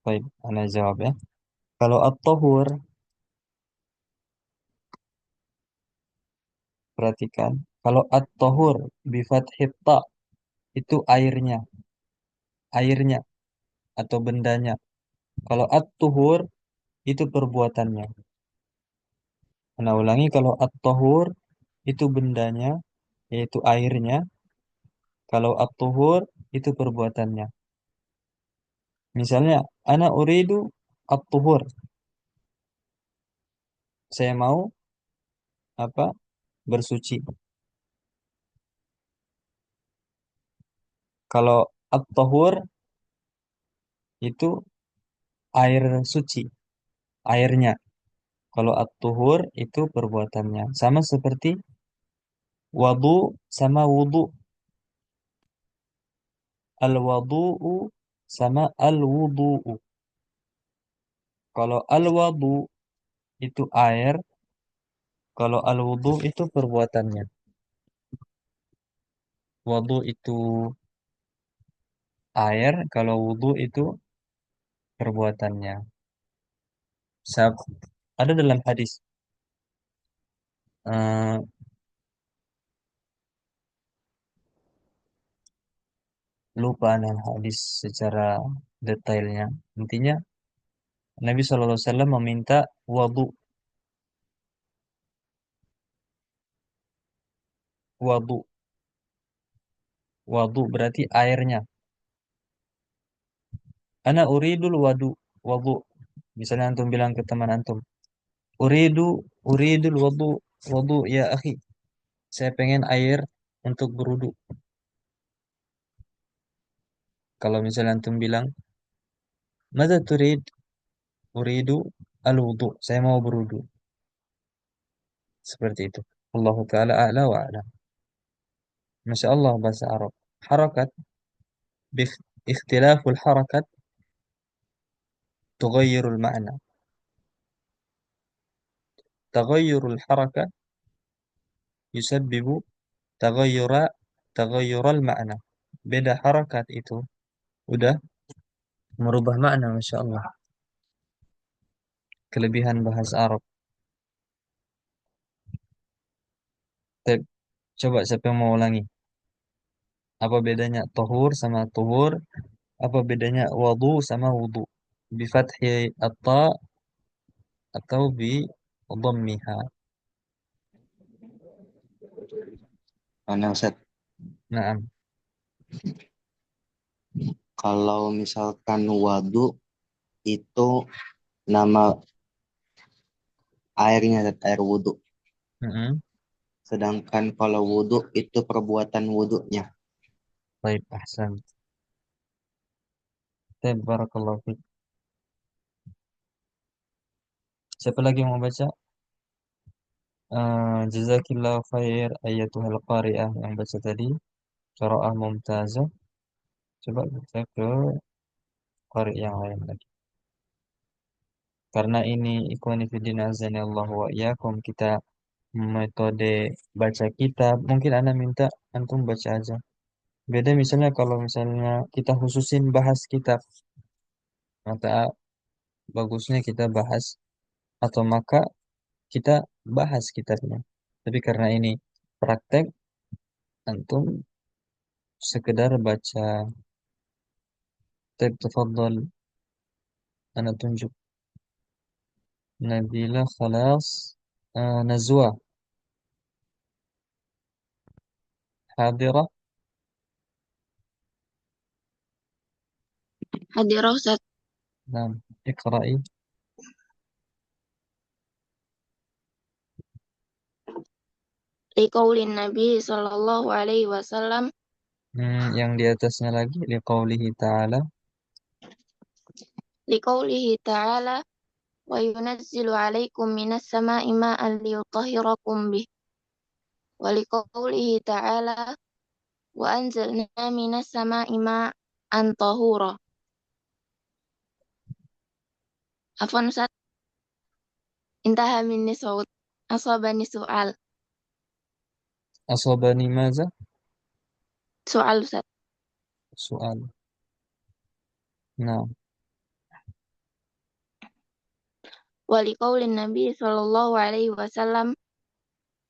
Baik, ana jawab ya. Kalau at-tahur, perhatikan. Kalau at-tahur bifathit ta, itu airnya. Airnya atau bendanya. Kalau at-tuhur, itu perbuatannya. Nah, ulangi, kalau at-tahur itu bendanya, yaitu airnya. Kalau at-tuhur itu perbuatannya. Misalnya, ana uridu at-tuhur. saya mau apa? Bersuci. Kalau at-tahur itu air suci, airnya. Kalau at-tuhur itu perbuatannya. Sama seperti wadu sama wudu. Al-wadu'u sama al-wudu'u. Kalau al-wadu itu air, kalau al-wudu itu perbuatannya. Wadu itu air, kalau wudu itu perbuatannya. Sab- Ada dalam hadis. eh, Lupa nah hadis secara detailnya. Intinya Nabi SAW meminta wadu. Wadu. Wadu berarti airnya. Ana uridul wadu. Wadu. Misalnya antum bilang ke teman antum, Uridu, uridul wadu. Wadu ya akhi. Saya pengen air untuk berudu. Kalau misalnya antum bilang, Mada turid? Uridu al-wudu. Saya mau berudu. Seperti itu. Allah Ta'ala a'la wa a'lam. Masya Allah bahasa Arab. Harakat. Ikhtilaful harakat. Tughayyirul ma'na. Taghayyurul harakat. Yusabbibu taghayyura. Taghayyural ma'na. Beda harakat itu. Udah merubah makna. Masya Allah. Kelebihan bahasa Arab. Tep, coba siapa yang mau ulangi? Apa bedanya tahur sama tuhur? Apa bedanya wadu sama wudu? Bi fathi at-ta atau bi dhammiha? Mana Ustaz? Naam. Kalau misalkan wadu itu nama airnya, Ustaz, air wudhu. Mm-mm. Sedangkan kalau wudhu itu perbuatan wudhunya. Baik, ahsan. Baik, barakallahu fiik. Siapa lagi yang mau baca? Jazakillahu khair ayatuhal qari'ah yang baca tadi. Qiraah mumtazah. Coba kita ke qari' yang lain lagi. Karena ini ikhwani fiddin azani Allah wa iyyakum, kita metode baca kitab. Mungkin Anda minta antum baca aja. Beda misalnya kalau misalnya kita khususin bahas kitab, maka bagusnya kita bahas atau maka kita bahas kitabnya. Tapi karena ini praktek, antum sekedar baca. Tab tafadhal, ana tunjuk. Nabila khalas. Nazwa hadirah. Hadirah Ustaz. Nah, iqra'i. Liqaulin Nabi sallallahu alaihi wasallam, Yang di atasnya lagi liqaulihi ta'ala. liqaulihi ta'ala wa yunazzilu alaikum minas sama'i ma'an liyutahhirakum bih. Wa liqaulihi ta'ala wa anzalna minas sama'i ma'an tahura. Afwan Ustaz, intaha minni saut. Asabani soal. Asabani maza? Soal Ustaz. Soal. Nah, Wa liqaulin Nabi sallallahu alaihi wasallam,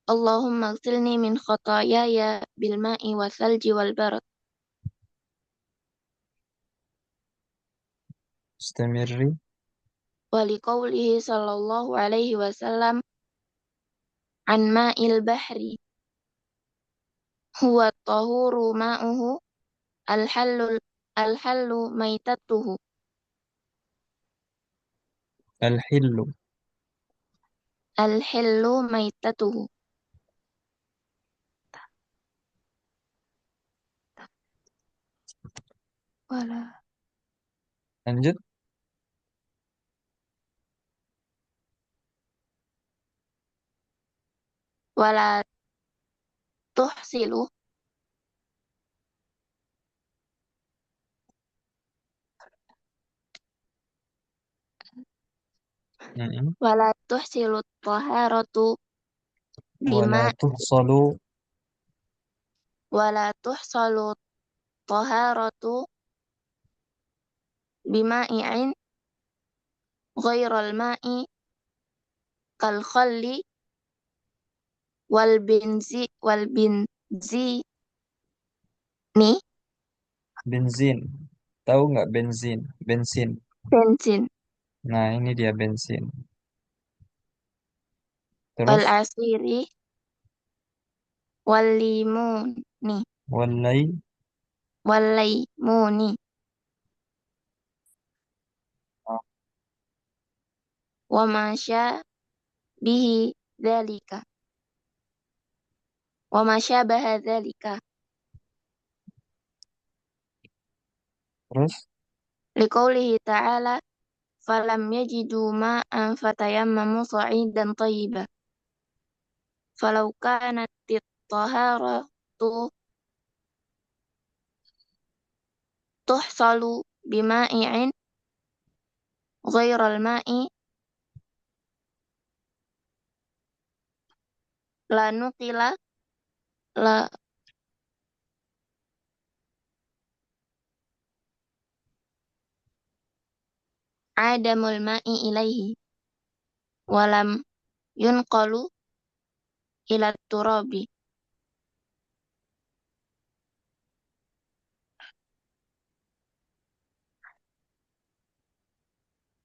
Allahumma ighsilni min khataayaya bil ma'i wal thalji wal barad. istamiri. Wa liqaulihi sallallahu alaihi wasallam, an ma'il bahri huwa tahuru ma'uhu al-hallu maitatuhu. Al-hillu. Al-hillu maitatuhu. Wala. Lanjut. Wala tuhsilu. Mm-mm. Wala tuhsilu taharatu Wala bima. tuhsalu. Wala tuhsalu taharatu bima'in ghairal ma'i kal khalli wal binzi ni Benzin. Tahu nggak benzin? Bensin. bensin Nah, ini dia bensin. wal Terus asiri wal limuni walai wal laimuni wa masya bihi dzalika wa masyabaha dzalika terus liqaulihi ta'ala falam yajidu ma'an fatayammamu sa'idan thayyiban falau kanat taharatu tuhsalu bima'in ghairal ma'i la nuqila la adamul ma'i ilaihi walam yunqalu ila turabi.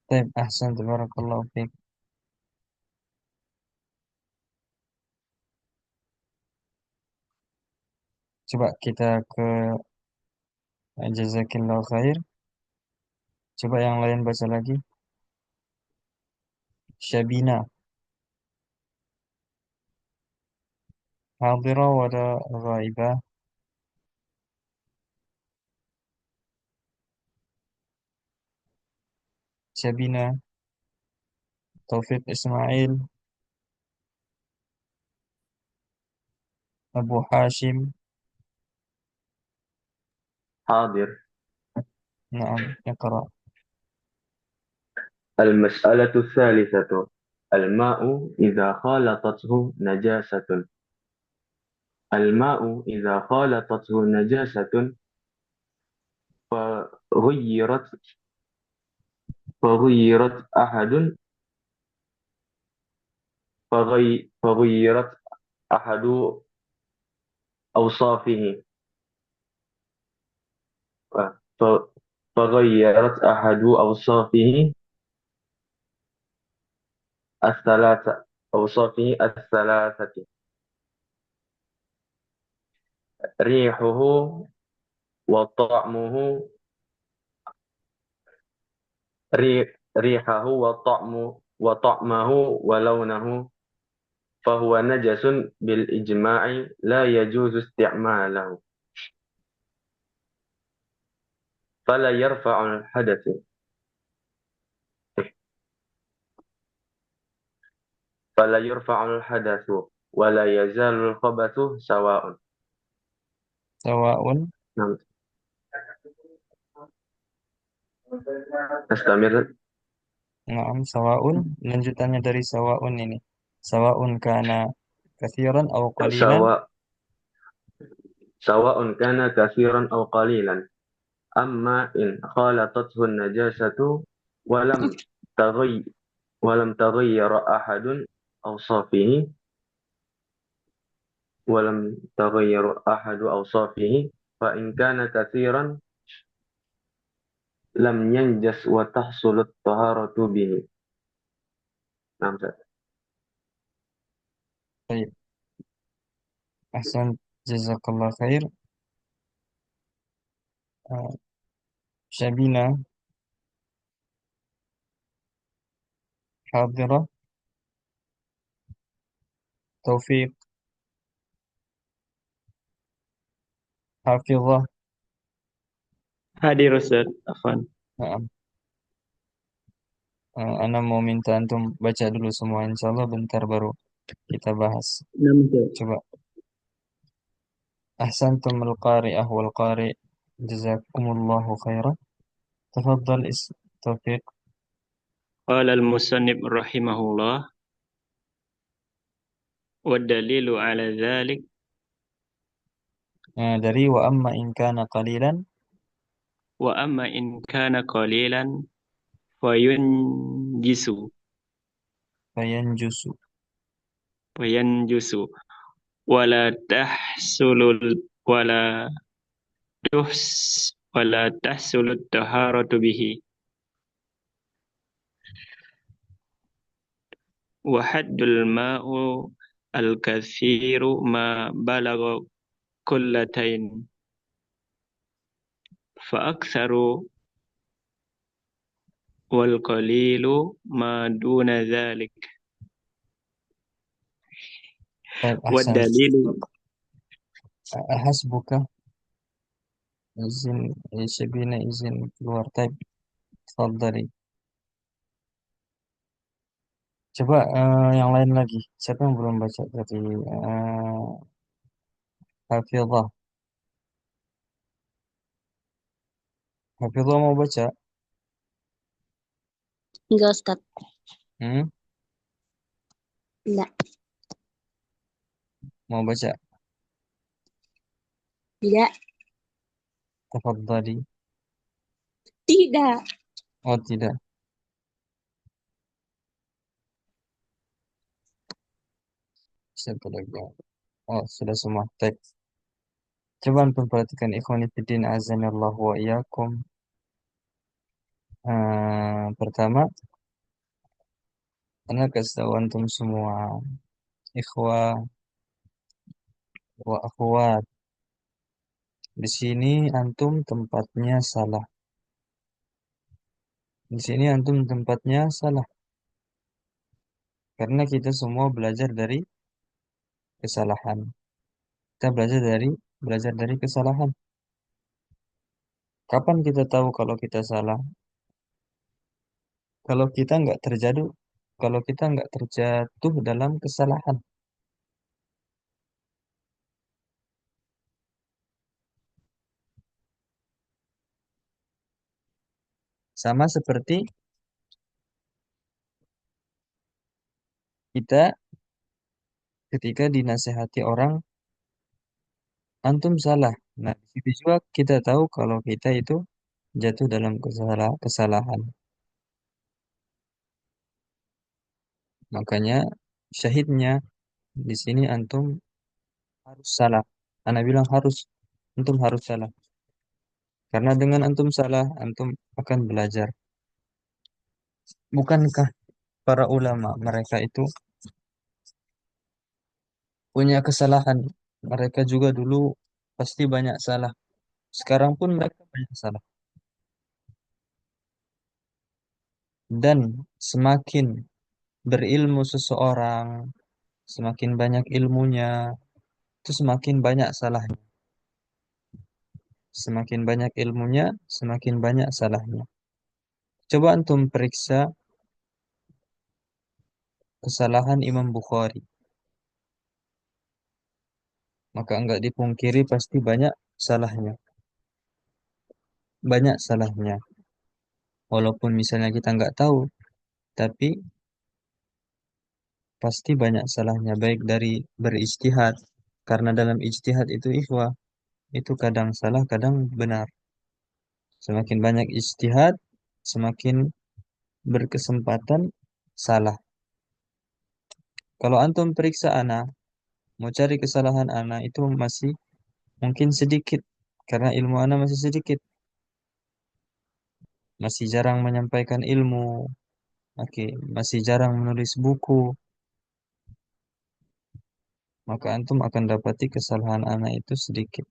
Taib ahsan tabarakallahu fiik. Coba kita ke jazakillahu khair. Coba yang lain baca lagi. Syabina. Hadira wala ghaibah. Syabina. Taufik Ismail. Abu Hashim. حاضر. Naam, iqra. المسألة الثالثة الماء إذا خالطته نجاسة. الماء إذا خالطته نجاسة فغيرت فغيرت أحد فغيرت أحد أوصافه ف- فغيرت أحد أوصافه الثلاثة ريحه وطعمه ريحه وطعمه ولونه فهو نجس بالإجماع لا يجوز استعماله فلا يرفع الحدث فلا يرفع الحدث ولا يزال الخبث سواء. Sawaun. نعم. أستمر. Naam, sawaun. Lanjutannya dari sawaun ini. Sawaun kana kathiran aw qalilan. سواء سواء كان كثيرا أو قليلا. أما إن خالطته النجاسة ولم تغي ولم تغير أحد أوصافه فإن كان كثيرا لم ينجس وتحصل الطهارة به. نعم. Baik. Ahsan, jazakallah khair. Syabina. Hadira. Taufik, Hafizah. Hadir Ustaz, Afwan. Naam. Ana mau minta antum baca dulu semua, insyaallah bentar baru kita bahas. Nama Ustaz. Coba. Ahsantum al-qari'ah wal qari'. Jazakumullahu khairan. Tafadhal Taufik. Qala al-musannif rahimahullah wa dalilu ala dzalik Dari wa amma in kana qalilan wa amma in kana qalilan fayunjisu fayanjusu. fayanjusu wala tahsulul wala wala tahsulut taharatu bihi wa haddul ma'u al-kathiru ma balagha kullatain fa aktsaru wal qalilu ma duna dzalik Baik, wa ahsan. dalilu Hasbuka. Izin, Syabina izin keluar tab. Tafadhali. Coba yang lain lagi. Siapa yang belum baca tadi? Hafizah. Hafizah mau baca? Enggak, Ustaz. Hmm? Enggak. Mau baca? Tidak. Tafadhali. Tidak. Oh, tidak. Satu lagi. Oh, sudah semua. Teks. Coba antum perhatikan ikhwani fiddin azanillahu wa iyyakum. Pertama, ana kasih tahu antum semua ikhwah wa akhwat. Di sini antum tempatnya salah. Di sini antum tempatnya salah. Karena kita semua belajar dari kesalahan. Kita belajar dari kesalahan. Kapan kita tahu kalau kita salah? Kalau kita nggak terjatuh dalam kesalahan. Sama seperti kita ketika dinasehati orang, antum salah. Nah, di situ juga kita tahu kalau kita itu jatuh dalam kesalahan. Makanya syahidnya di sini antum harus salah. Ana bilang harus, antum harus salah. Karena dengan antum salah, antum akan belajar. Bukankah para ulama mereka itu punya kesalahan? Mereka juga dulu pasti banyak salah. Sekarang pun mereka banyak salah. Dan semakin berilmu seseorang, semakin banyak ilmunya, itu semakin banyak salahnya. Semakin banyak ilmunya, semakin banyak salahnya. Coba antum periksa kesalahan Imam Bukhari. Maka enggak dipungkiri pasti banyak salahnya. Banyak salahnya. Walaupun misalnya kita enggak tahu, tapi pasti banyak salahnya. Baik dari berijtihad. Karena dalam ijtihad itu ikhwah, itu kadang salah, kadang benar. Semakin banyak ijtihad, semakin berkesempatan salah. Kalau antum periksa ana, mau cari kesalahan ana itu masih mungkin sedikit. Karena ilmu ana masih sedikit. Masih jarang menyampaikan ilmu. Oke, masih jarang menulis buku. Maka antum akan dapati kesalahan ana itu sedikit.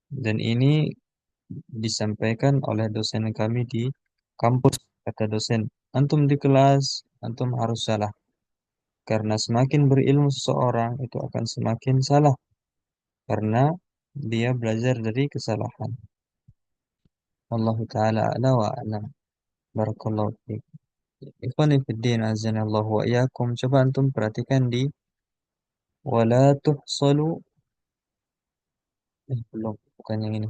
Dan ini disampaikan oleh dosen kami di kampus. Kata dosen, antum di kelas, antum harus salah. Karena semakin berilmu seseorang itu akan semakin salah. Karena dia belajar dari kesalahan. Wallahu ta'ala a'la wa a'lam. Barakallahu fiik. Ikhwani fiddin azanallahu wa iyyakum. Coba antum perhatikan di wala tuhsalu belum, bukan yang ini.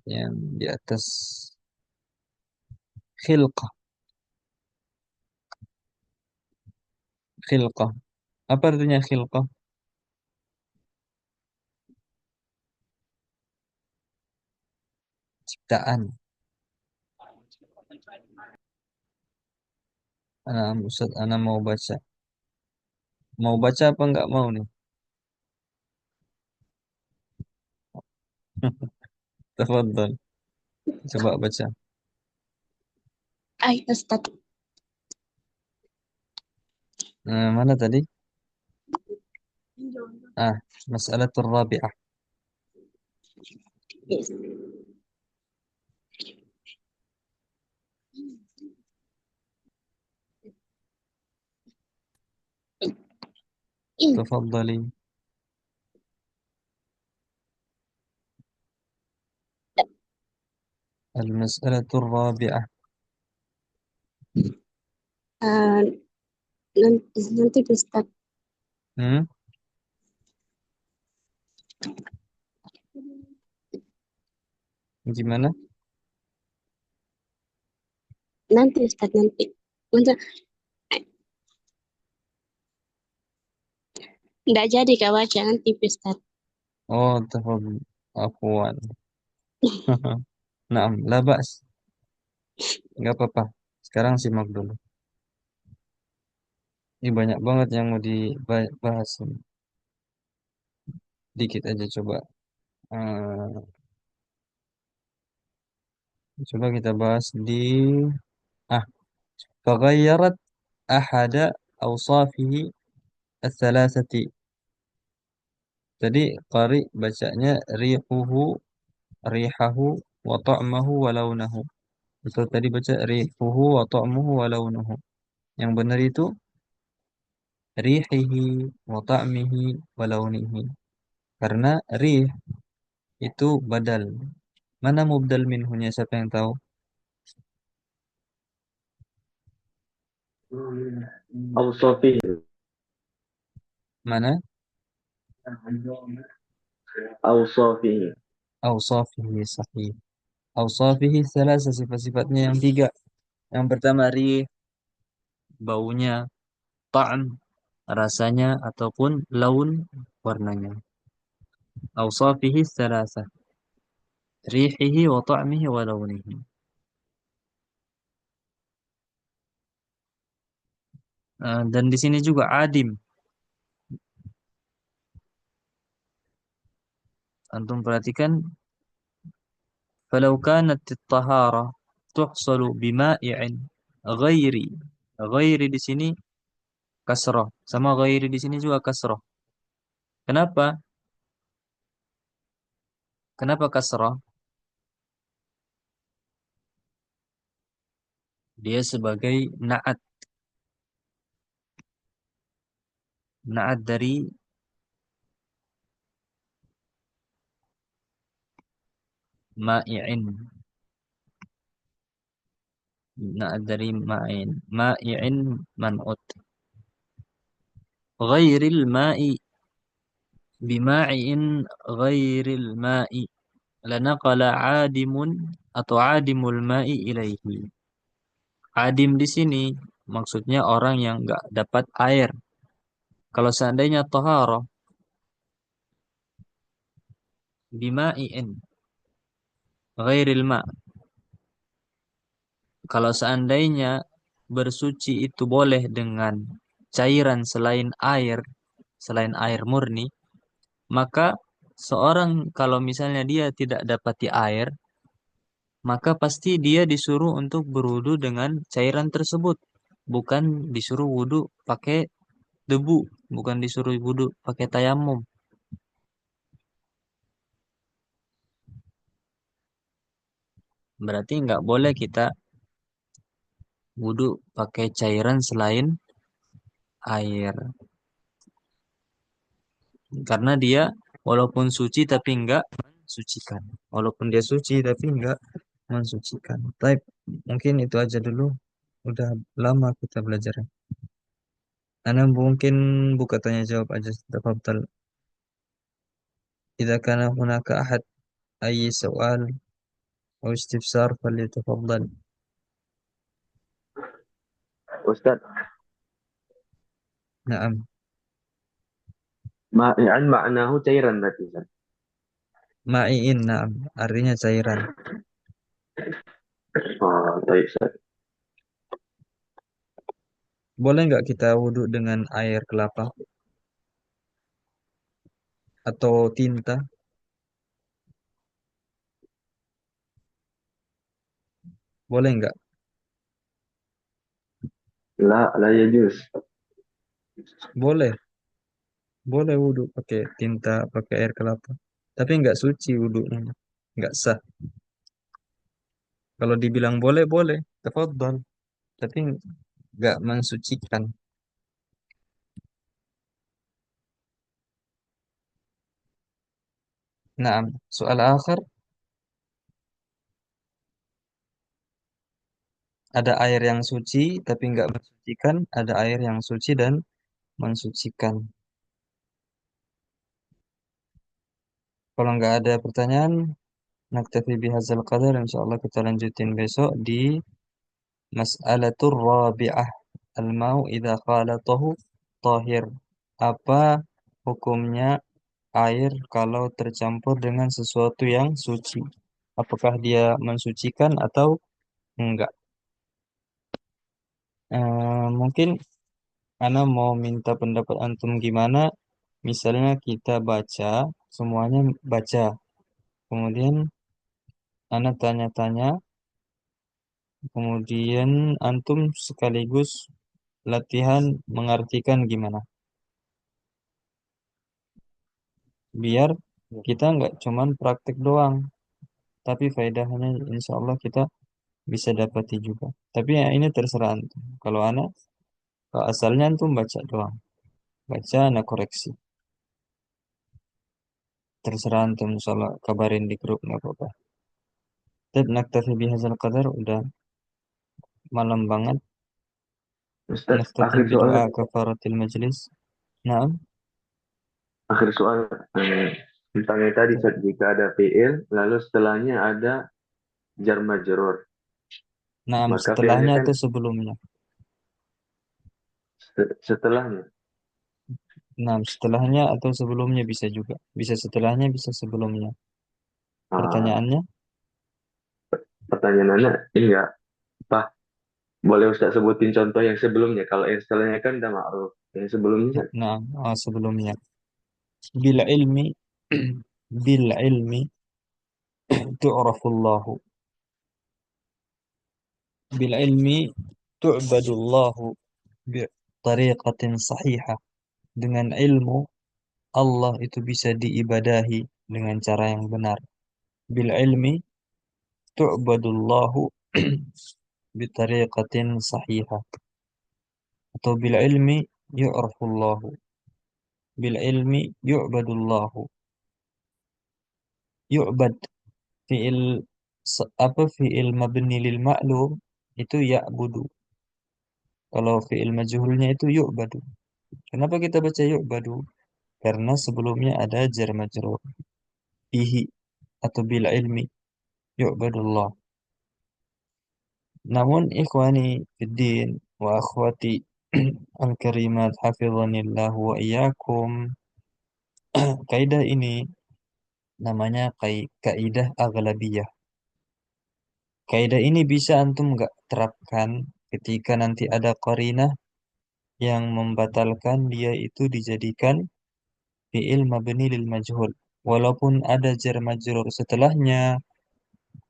Yang di atas khilqah. Khilqah. Apa artinya khilqah? Ciptaan. Ustaz, ana mau baca. Mau baca apa enggak mau nih? Tafadhal. Coba baca. Ay, Ustaz. Mana tadi? Mas'alatul rabi'ah. Yes. Tafadhali. المسألة الرابعة. Nanti Ustaz. Gimana? Nanti Ustaz, nanti. Nggak jadi Kak baca, nanti Ustaz. Oh, tafadhal. Afwan. Naam, la ba's. Enggak apa-apa. Sekarang simak dulu. Ini banyak banget yang mau dibahas. Dikit aja coba. Coba kita bahas di فغيرت أحد أوصافه الثلاثة. Tadi qari bacanya rihahu wa ta'mahu wa launahu. Itu tadi baca rihuhu wa ta'muhu wa launuhu. Yang benar itu rihihi wa ta'mihi wa launihi. Karena rih itu badal. Mana mubdal minhunya, siapa yang tahu? Awsafi. Mana? Awsafi. Awsafihi sahih. Awsafihi salasa, sifat-sifatnya yang tiga. Yang pertama rih, baunya, ta'am, rasanya, ataupun laun, warnanya. Awsafihi salasa. Rihihi wa ta'mihi wa launihi. Dan di sini juga adim. Antum perhatikan, falau kanat at-tahara tuhsalu bima'i'in ghairi. Ghairi di sini kasrah, sama ghairi di sini juga kasrah. Kenapa? Kenapa kasrah? Dia sebagai na'at. Na'at dari ma'i'in. Na'at dari ma'in. Ma'i'in man'ut. Ghairil ma'i. Bima'i'in ghairil ma'i. Lanaqala adimun atau adimul ma'i ilaihi. Adim di sini maksudnya orang yang enggak dapat air. Kalau seandainya taharah bima'i'in ghairil ma'. Kalau seandainya bersuci itu boleh dengan cairan selain air murni, maka seorang kalau misalnya dia tidak dapati air, maka pasti dia disuruh untuk berwudu dengan cairan tersebut, bukan disuruh wudu pakai debu, bukan disuruh wudu pakai tayamum. Berarti nggak boleh kita wudu pakai cairan selain air. Karena dia walaupun suci tapi enggak mensucikan. Walaupun dia suci tapi enggak mensucikan. Tapi mungkin itu aja dulu. Udah lama kita belajar. Ana mungkin buka tanya jawab aja. Tafadhal. Idza kana hunaka ahad أي سؤال أو استفسار فليتفضل. Ustaz, نعم. ma'i'an maknahu cairan berarti Ustaz. Ma'iin, na'am. Artinya cairan. Oh, baik Ustaz. Boleh nggak kita wudhu dengan air kelapa atau tinta? Boleh nggak? La yajuz. Boleh. Boleh wudhu pakai tinta, pakai air kelapa. Tapi nggak suci wudhunya. Nggak sah. Kalau dibilang boleh, boleh. Tafadhal. Tapi nggak mensucikan. Nah, soal akhir. Ada air yang suci tapi nggak mensucikan. Ada air yang suci dan mensucikan. Kalau nggak ada pertanyaan, naktafi bihadzal qadar. Insyaallah kita lanjutin besok di mas'alatur rabi'ah. Al-ma'u idza khalatahu tahir. Apa hukumnya air kalau tercampur dengan sesuatu yang suci? Apakah dia mensucikan atau enggak? Mungkin Ana mau minta pendapat antum gimana? Misalnya kita baca, semuanya baca. Kemudian Ana tanya-tanya, kemudian antum sekaligus latihan mengartikan gimana. Biar kita nggak cuman praktek doang, tapi faedahnya insya Allah kita bisa dapati juga. Tapi ya ini terserah antum. Kalau asalnya antum baca doang. Baca, ana koreksi. Terserah antum, insya Allah kabarin di grup nggak apa-apa. Tapi naktafi bihazal qadar, udah malam banget. Ustaz, Naktafi akhir soal. bidoa kafaratil majlis. Naam. Akhir soal. Tentang yang tadi Ustaz, jika ada fi'il, lalu setelahnya ada jar majrur. Naam, Maka fi'ilnya setelahnya kan atau sebelumnya? setelahnya. Naam, setelahnya atau sebelumnya bisa juga. Bisa setelahnya, bisa sebelumnya. Ah, Pertanyaannya? pertanyaannya ini ya, Pak, boleh Ustaz sebutin contoh yang sebelumnya? Kalau yang setelahnya kan udah ma'ruf. Yang sebelumnya, Naam, sebelumnya. Bil ilmi, bil ilmi tu'rafullahu. Bil ilmi tu'badullahu bi tariqatin sahihah. Dengan ilmu Allah itu bisa diibadahi dengan cara yang benar. Bil ilmi tu'badullahu bi tariqatin sahihah. Atau bil ilmi yu'rafullahu. Bil ilmi yu'badullahu. Yu'bad fi'il fi'il mabni lil ma'lum itu ya'budu. Kalau fi'il majhulnya itu yu'badu. Kenapa kita baca yu'badu? Karena sebelumnya ada jar majrur bihi atau bil ilmi yu'badullah. Namun ikhwani fiddin wa akhwati al-karimat hafizanillah wa iyyakum, kaidah ini namanya kaidah aghlabiyah. Kaidah ini bisa antum nggak terapkan ketika nanti ada qarinah yang membatalkan dia itu dijadikan fi'il mabni lil majhul. Walaupun ada jar majrur setelahnya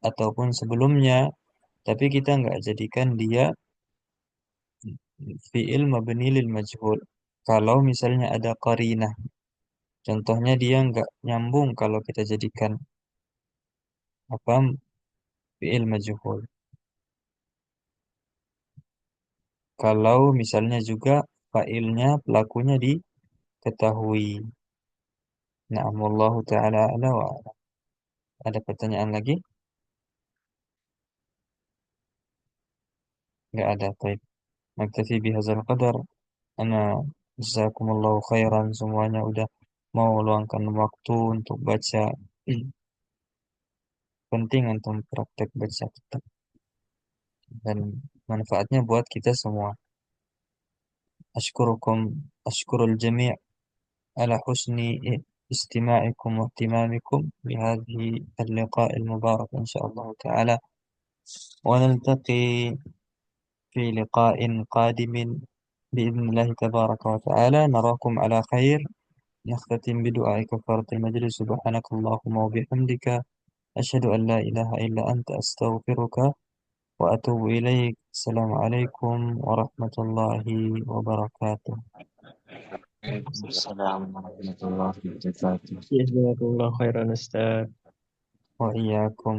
ataupun sebelumnya, tapi kita nggak jadikan dia fi'il mabni lil majhul. Kalau misalnya ada qarinah, contohnya dia nggak nyambung kalau kita jadikan apa fi'il majhul. Kalau misalnya juga Fa'ilnya, pelakunya diketahui. Na'am, wallahu ta'ala a'la wa a'lam. Ada pertanyaan lagi? Nggak ada, baik. Naktafi bihazal qadar. Ana jazakumullahu khairan, semuanya udah mau meluangkan waktu untuk baca. Penting untuk praktek baca kitab dan manfaatnya buat kita semua. Ashkurul jami' ala husni istima'ikum wa ihtimamikum bihadhihi al-liqa' al-mubarak insyaallah ta'ala, wa naltaqi fi liqa'in qadimin bi'idhnillahi tabaraka wa ta'ala. Narakum ala khair. نختتم بدعاء كفارة المجلس. سبحانك اللهم وبحمدك أشهد أن لا إله إلا أنت أستغفرك وأتوب إليك. السلام عليكم ورحمة الله وبركاته. Waalaikumsalam warahmatullahi wabarakatuh. Jazakallah khairan Ustaz. وإياكم.